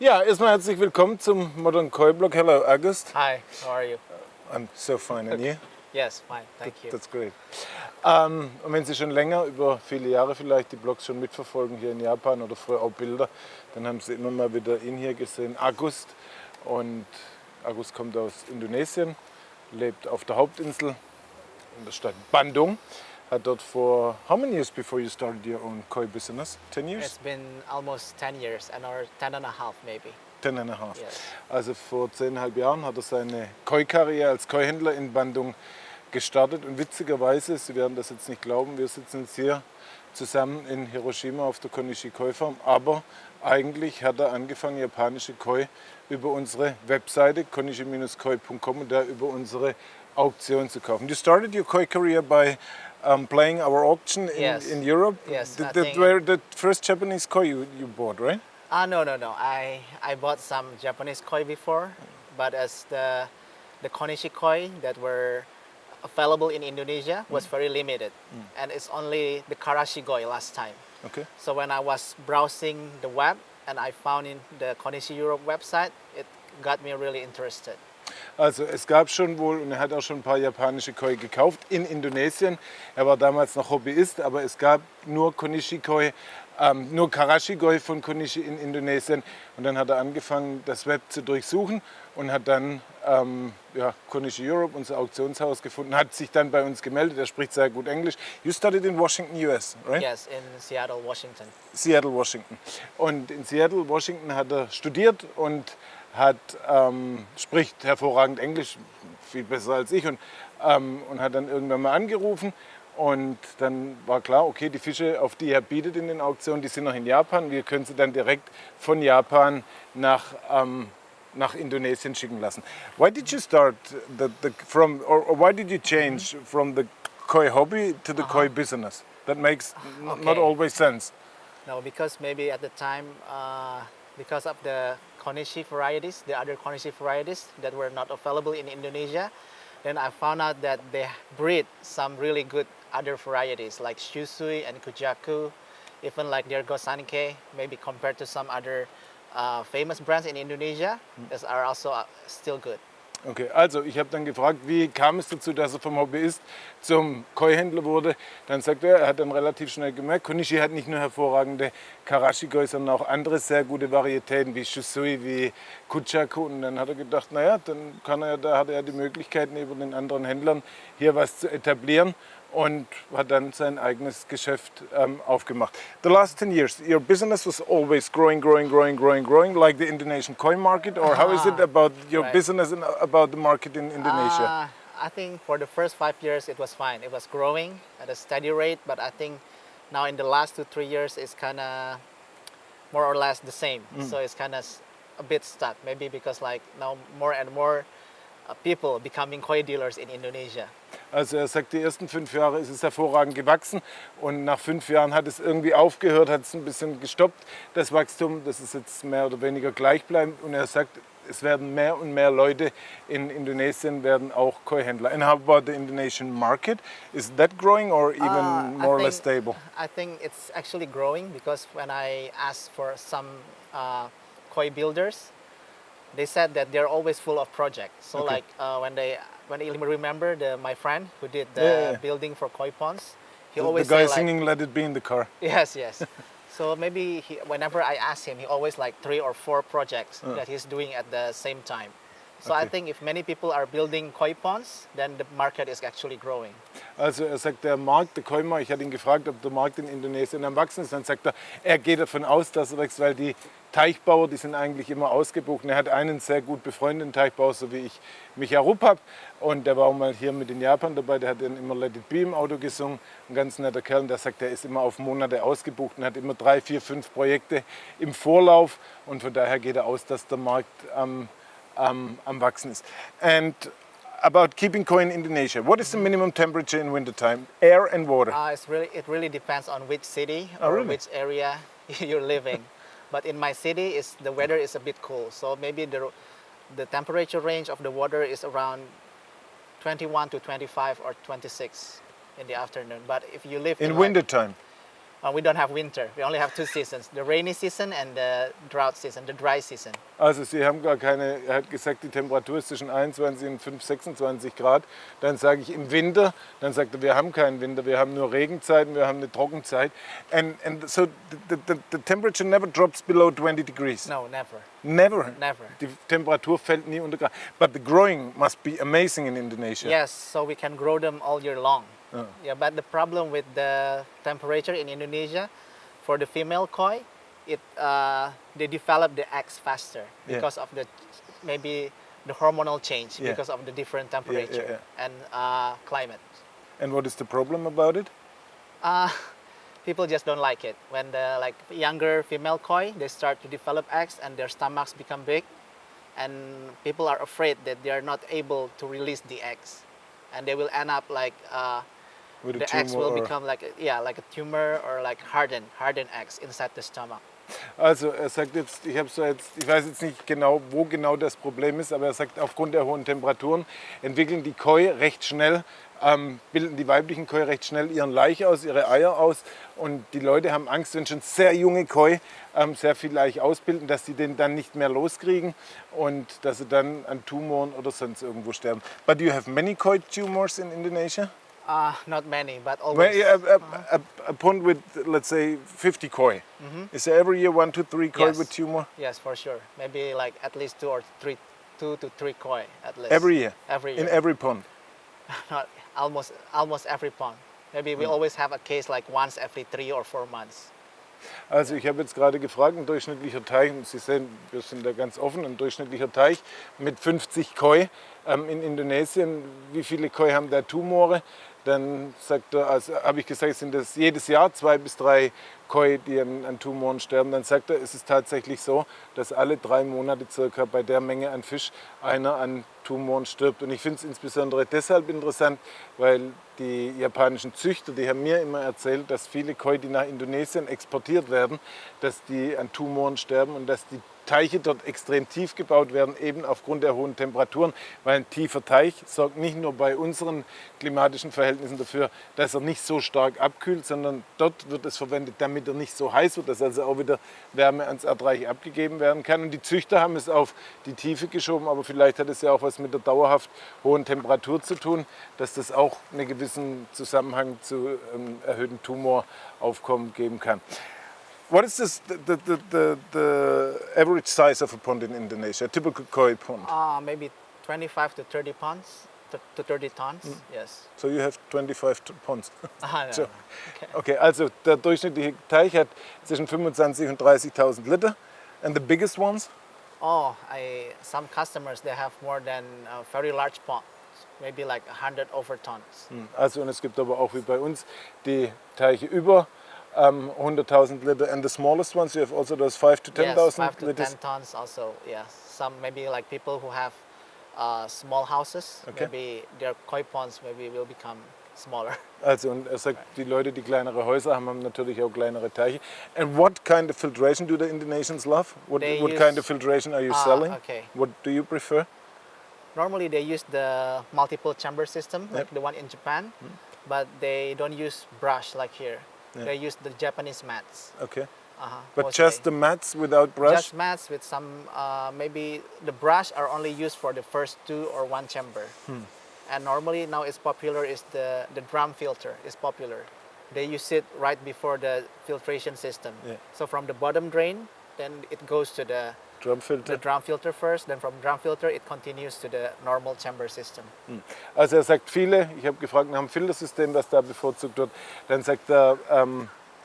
Ja, erstmal herzlich willkommen zum Modern Koi Blog. Hello, Agust. Hi, how are you? I'm so fine, and you? Yes, fine, thank you. That's great. Und wenn Sie schon länger, über viele Jahre vielleicht, die Blogs schon mitverfolgen hier in Japan oder früher auch Bilder, dann haben Sie immer mal wieder ihn hier gesehen, Agust. Und Agust kommt aus Indonesien, lebt auf der Hauptinsel in der Stadt Bandung. Hat dort for how many years before you started your own koi business? 10 years? It's been almost 10 years, or 10 and a half maybe. 10 and a half. Yes. Also vor 10,5 Jahren hat er seine Koi-Karriere als Koi-Händler in Bandung gestartet. Und witzigerweise, Sie werden das jetzt nicht glauben, wir sitzen jetzt hier zusammen in Hiroshima auf der Konishi Koifutter. Aber eigentlich hat er angefangen, japanische Koi über unsere Webseite konishi-koi.com und da über unsere Auktion zu kaufen. You started your Koi career by playing our auction in Europe. Yes, That were the first Japanese koi you bought, right? No. I bought some Japanese koi before, but as the Konishi koi that were available in Indonesia was very limited, and it's only the Karashi koi last time. Okay. So when I was browsing the web and I found in the Konishi Europe website, it got me really interested. Also es gab schon wohl, und er hat auch schon ein paar japanische Koi gekauft in Indonesien. Er war damals noch Hobbyist, aber es gab nur Konishi Koi, nur Karashi Koi von Konishi in Indonesien. Und dann hat er angefangen, das Web zu durchsuchen und hat dann Konishi Europe, unser Auktionshaus, gefunden, hat sich dann bei uns gemeldet. Er spricht sehr gut Englisch. You studied in Washington, US, right? Yes, in Seattle, Washington. Seattle, Washington. Und in Seattle, Washington hat er studiert und spricht hervorragend Englisch, viel besser als ich, und hat dann irgendwann mal angerufen. Und dann war klar, okay, die Fische, auf die er bietet in den Auktionen, die sind noch in Japan. Wir können sie dann direkt von Japan nach Indonesien schicken lassen. Why did you start or why did you change from the koi hobby to the koi business? That makes not always sense. No, because maybe at the time, because of the Konishi varieties, the other Konishi varieties that were not available in Indonesia, then I found out that they breed some really good other varieties like Shusui and Kujaku, even like their Gosanke, maybe compared to some other famous brands in Indonesia, that are also still good. Okay, also ich habe dann gefragt, wie kam es dazu, dass er vom Hobbyist zum Koi-Händler wurde. Dann sagt er hat dann relativ schnell gemerkt, Konishi hat nicht nur hervorragende Karashi-Koi, sondern auch andere sehr gute Varietäten wie Shusui, wie Kujaku. Und dann hat er gedacht, naja, dann hat er die Möglichkeit, neben den anderen Händlern hier was zu etablieren. Und hat dann sein eigenes Geschäft aufgemacht. The last 10 years, your business was always growing, like the Indonesian Koi market, or how is it about your business and about the market in Indonesia? I think for the first 5 years it was fine. It was growing at a steady rate, but I think now in the last 2-3 years it's kind of more or less the same. So it's kind of a bit stuck, maybe because like now more and more people becoming koi dealers in Indonesia. Also er sagt, die ersten 5 Jahre ist es hervorragend gewachsen und nach 5 Jahren hat es irgendwie aufgehört, hat es ein bisschen gestoppt, das Wachstum, das ist jetzt mehr oder weniger gleichbleibend, und er sagt, es werden mehr und mehr Leute in Indonesien werden auch Koi-Händler. And how about the Indonesian market? Is that growing or even more or less stable? I think it's actually growing because when I asked for some koi builders, they said that they're always full of projects. So like when I remember my friend who did the building for koi ponds, he always the guy say singing "Let It Be" in the car. Yes. So maybe whenever I ask him, he always like 3 or 4 projects that he's doing at the same time. So I think if many people are building koi ponds, then the market is actually growing. Also er sagt, der Markt, der Koimarkt, ich hatte ihn gefragt, ob der Markt in Indonesien am Wachsen ist. Dann sagt er geht davon aus, dass er wächst, weil die Teichbauer, die sind eigentlich immer ausgebucht. Und er hat einen sehr gut befreundeten Teichbauer, so wie ich mich herup habe. Und der war auch mal hier mit in Japan dabei, der hat dann immer Let It Be im Auto gesungen. Ein ganz netter Kerl, und der sagt, der ist immer auf Monate ausgebucht und hat immer 3, 4, 5 Projekte im Vorlauf. Und von daher geht er aus, dass der Markt am Wachsen ist. And about keeping koi in Indonesia, what is the minimum temperature in wintertime? Air and water? It really depends on which city or which area you're living. But in my city, the weather is a bit cool. So maybe the temperature range of the water is around 21 to 25 or 26 in the afternoon. But if you live in wintertime? We don't have winter. We only have two seasons: the rainy season and the drought season, the dry season. Also Sie haben gar keine, er hat gesagt, die Temperatur ist zwischen 21 und 5, 26 Grad. Dann sage ich im Winter, dann sagt er, wir haben keinen Winter, wir haben nur Regenzeiten, wir haben eine Trockenzeit. And so the temperature never drops below 20 degrees. No, never. Never? Never. Die Temperatur fällt nie unter Grad. But the growing must be amazing in Indonesia. Yes, so we can grow them all year long. Oh. Yeah, but the problem with the temperature in Indonesia, for the female koi, they develop the eggs faster Yeah. because of maybe the hormonal change, Yeah. because of the different temperature and climate. And what is the problem about it? People just don't like it. When the younger female koi, they start to develop eggs and their stomachs become big, and people are afraid that they are not able to release the eggs, and they will end up With a the eggs tumor will or- become like a tumor or like hardened eggs inside the stomach. Also er sagt jetzt, ich weiß jetzt nicht genau, wo genau das Problem ist, aber er sagt, aufgrund der hohen Temperaturen entwickeln die Koi recht schnell, bilden die weiblichen Koi recht schnell ihren Laich aus, ihre Eier aus, und die Leute haben Angst, wenn schon sehr junge Koi sehr viel Laich ausbilden, dass sie den dann nicht mehr loskriegen und dass sie dann an Tumoren oder sonst irgendwo sterben. But you have many Koi tumors in Indonesia? Not many, but always. Well, a pond with, let's say, 50 koi. Is there every year 1 to 3 koi Yes. with tumor? Yes, for sure. Maybe like at least two to three koi at least. Every year? Every year. In every pond? Not almost every pond. Maybe we always have a case like once every 3 or 4 months. Also ich habe jetzt gerade gefragt, ein durchschnittlicher Teich, und Sie sehen, wir sind da ganz offen, ein durchschnittlicher Teich mit 50 Koi in Indonesien. Wie viele Koi haben da Tumore? Dann sagt er, also habe ich gesagt, sind das jedes Jahr 2 bis 3 Koi, die an Tumoren sterben. Dann sagt er, es ist tatsächlich so, dass alle 3 Monate circa bei der Menge an Fisch einer an Tumoren stirbt. Und ich finde es insbesondere deshalb interessant, weil die japanischen Züchter, die haben mir immer erzählt, dass viele Koi, die nach Indonesien exportiert werden, dass die an Tumoren sterben und dass die Teiche dort extrem tief gebaut werden, eben aufgrund der hohen Temperaturen, weil ein tiefer Teich sorgt nicht nur bei unseren klimatischen Verhältnissen dafür, dass er nicht so stark abkühlt, sondern dort wird es verwendet, damit er nicht so heiß wird, dass also auch wieder Wärme ans Erdreich abgegeben werden kann. Und die Züchter haben es auf die Tiefe geschoben, aber vielleicht hat es ja auch was mit der dauerhaft hohen Temperatur zu tun, dass das auch einen gewissen Zusammenhang zu erhöhten Tumoraufkommen geben kann. What is the average size of a pond in Indonesia? A typical koi pond. Maybe 25 to 30 pounds to 30 tons. Yes. So you have 25 ponds. No. So, okay, also der durchschnittliche Teich hat zwischen 25 und 30.000 Liter. And the biggest ones? Some customers, they have more than very large ponds, maybe like 100 over tons. Also, und es gibt aber auch wie bei uns die Teiche über 100.000 Liter. And the smallest ones, you have also those 5 to 10.000 Yes, 5 to liters. 10 tons also. Yeah, some maybe like people who have small houses, Okay. maybe their koi ponds maybe will become smaller. Also, und er sagt, die Leute, die kleinere Häuser haben, haben natürlich auch kleinere Teiche. And what kind of filtration do the Indonesians love? What They use- kind of filtration are you selling? Okay. What do you prefer? Normally they use the multiple chamber system, like Yep. the one in Japan, but they don't use brush like here. Yeah. They use the Japanese mats. Okay. But Mostly. just the mats without brush? Just mats with some, maybe the brush are only used for the first 2 or 1 chamber. And normally now it's popular is the drum filter is popular. They use it right before the filtration system. Yeah. So from the bottom drain, then it goes to the Drum filter? drum filter first, then from drum filter it continues to the normal chamber system. Also er sagt viele, ich habe gefragt nach dem Filtersystem, was da bevorzugt wird, dann sagt er,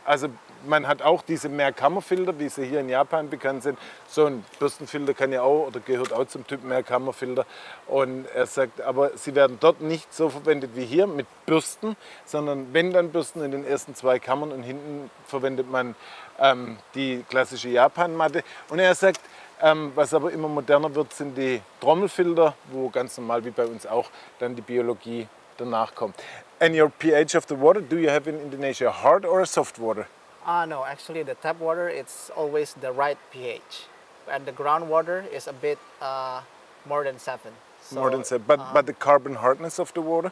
also man hat auch diese Mehrkammerfilter, wie sie hier in Japan bekannt sind. So ein Bürstenfilter kann ja auch oder gehört auch zum Typ Mehrkammerfilter. Und er sagt, aber sie werden dort nicht so verwendet wie hier mit Bürsten, sondern wenn dann Bürsten in den ersten 2 Kammern und hinten verwendet man die klassische Japanmatte. Und er sagt, was aber immer moderner wird, sind die Trommelfilter, wo ganz normal wie bei uns auch dann die Biologie danach kommt. And your pH of the water, do you have in Indonesia hard or soft water? No, actually the tap water it's always the right pH, and the groundwater is a bit more than 7. So, More than 7. But the carbon hardness of the water?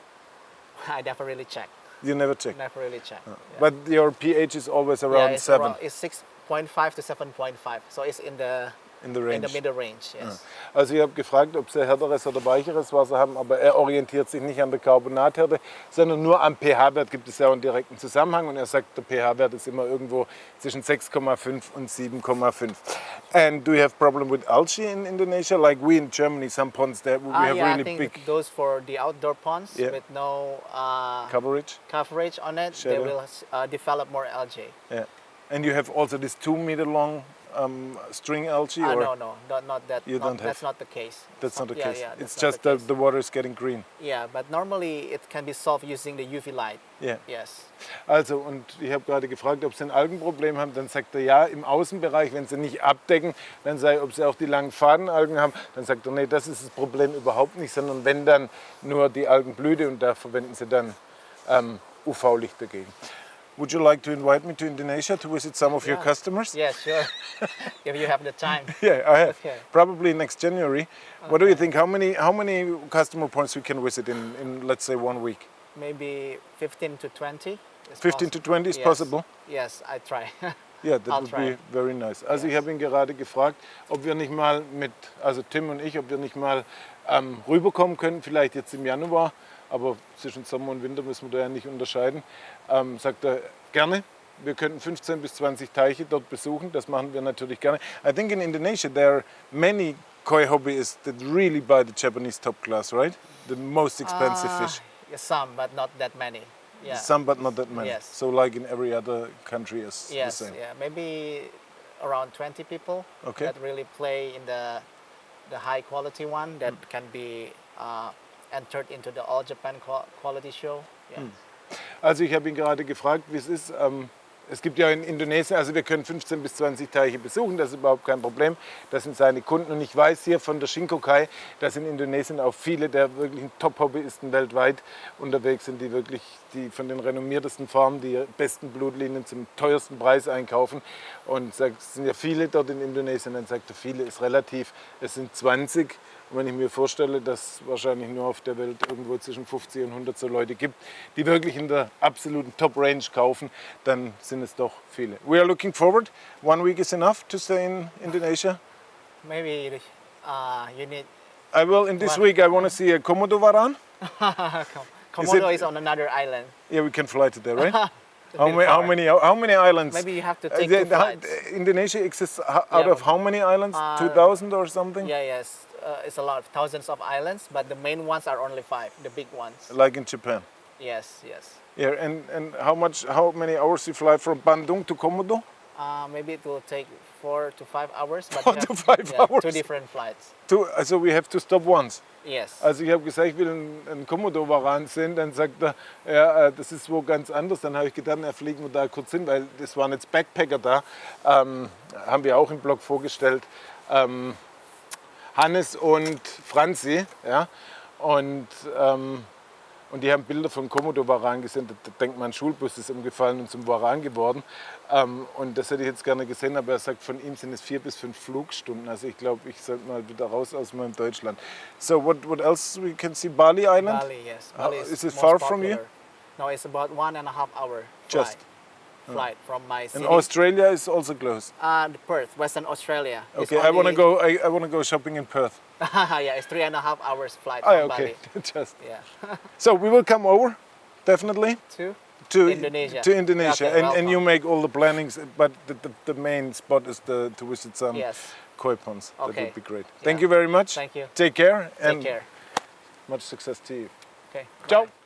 I never really check. You never check. Never really check. Yeah. But your pH is always around it's 7 it's 6.5 to 7.5. So it's in the range. in the middle range. Yes. Also ich habe gefragt, ob sie härteres oder weicheres Wasser haben, aber er orientiert sich nicht an der Carbonathärte, sondern nur am pH-Wert. Gibt es ja auch einen direkten Zusammenhang und er sagt, der pH-Wert ist immer irgendwo zwischen 6,5 und 7,5. And do you have problem with algae in Indonesia? Like we in Germany, some ponds there we have Yeah, really I think big those for the outdoor ponds with no coverage. coverage on it, Shadow. they will develop more algae. Yeah. And you have also this 2 meter long string algae? Or No, not that. You don't have. That's not the case. That's not the Yeah, case. yeah, It's that's not just the that case. the water is getting green. Yeah, but normally it can be solved using the UV light. Yeah. Yes. Also, und ich habe gerade gefragt, ob sie ein Algenproblem haben. Dann sagt er, ja, im Außenbereich, wenn sie nicht abdecken, dann sei, ob sie auch die langen Fadenalgen haben. Dann sagt er, nee, das ist das Problem überhaupt nicht, sondern wenn dann nur die Algenblüte und da verwenden sie dann UV-Licht dagegen. Would you like to invite me to Indonesia to visit some of your customers? Yeah, sure. If you have the time. Yeah, I have. Okay. Probably next January. What do you think? How many customer points we can visit in let's say 1 week? Maybe 15 to 20. 15 to 20 is possible? Yes, I try. Yeah, that I'll would try. be very nice. Also ich habe ihn gerade gefragt, ob wir nicht mal also Tim und ich, ob wir nicht mal rüberkommen können, vielleicht jetzt im Januar, aber zwischen Sommer und Winter müssen wir da ja nicht unterscheiden. Sagt er, gerne. Wir könnten 15 bis 20 Teiche dort besuchen, das machen wir natürlich gerne. I think in Indonesia there are many koi hobbyists that really buy the Japanese top class, right? The most expensive fish. Some, but not that many. Yeah. Some, but not that many. Yes. So like in every other country is the Yes, same. yeah, maybe around 20 people Okay. that really play in the high quality one that can be entered into the All Japan Quality Show. Yeah. Also ich habe ihn gerade gefragt, wie es ist. Es gibt ja in Indonesien, also wir können 15 bis 20 Teiche besuchen, das ist überhaupt kein Problem. Das sind seine Kunden und ich weiß hier von der Shinkokai, dass in Indonesien auch viele der wirklichen Top-Hobbyisten weltweit unterwegs sind, die von den renommiertesten Farmen die besten Blutlinien zum teuersten Preis einkaufen. Und es sind ja viele dort in Indonesien, dann sagt er, viele ist relativ, es sind 20. Und wenn ich mir vorstelle, dass es wahrscheinlich nur auf der Welt irgendwo zwischen 50 und 100 so Leute gibt, die wirklich in der absoluten Top-Range kaufen, dann sind es doch viele. We are looking forward. 1 week is enough to stay in Indonesia? Maybe you need. I will. In this week I want to see a Komodo varan. Komodo is on another island. Yeah, we can fly to there, right? How many islands? Maybe you have to take 2 flights. Indonesia exists out of how many islands? 2,000 or something? Yeah, yes. It's a lot of thousands of islands, but the main ones are only 5, the big ones. Like in Japan. Yes, yes. Yeah, and how many hours you fly from Bandung to Komodo? Maybe it will take 4 to 5 hours, but 4 to 5 hours? 2 different flights. So we have to stop once. Yes. Also ich habe gesagt, ich will einen Komodo-Varan sehen, dann sagt er, ja, das ist wo ganz anders. Dann habe ich gedacht, ja, fliegen wir da kurz hin, weil das waren jetzt Backpacker da, haben wir auch im Blog vorgestellt, Hannes und Franzi, ja, und die haben Bilder von Komodo-Varan gesehen, da denkt man, ein Schulbus ist umgefallen und zum Varan geworden. Und das hätte ich jetzt gerne gesehen, aber er sagt, von ihm sind es 4 bis 5 Flugstunden. Also ich glaube, ich sollte mal wieder raus aus meinem Deutschland. So what else we can see? Bali Island? Bali, yes. Bali is it far from you? No, it's about 1.5 hour Just? flight from my city. And Australia is also close? Perth, Western Australia. Okay, I want to go shopping in Perth. Yeah, it's 3.5 hours flight Oh, from okay. Bali. Just. Yeah. So we will come over, definitely. To Indonesia. To Indonesia, Okay, and you make all the plannings, but the main spot is to visit some koi ponds. Okay. That would be great. Thank you very much. Thank you. Take care. Take And care. much success to you. Okay. Ciao. Bye.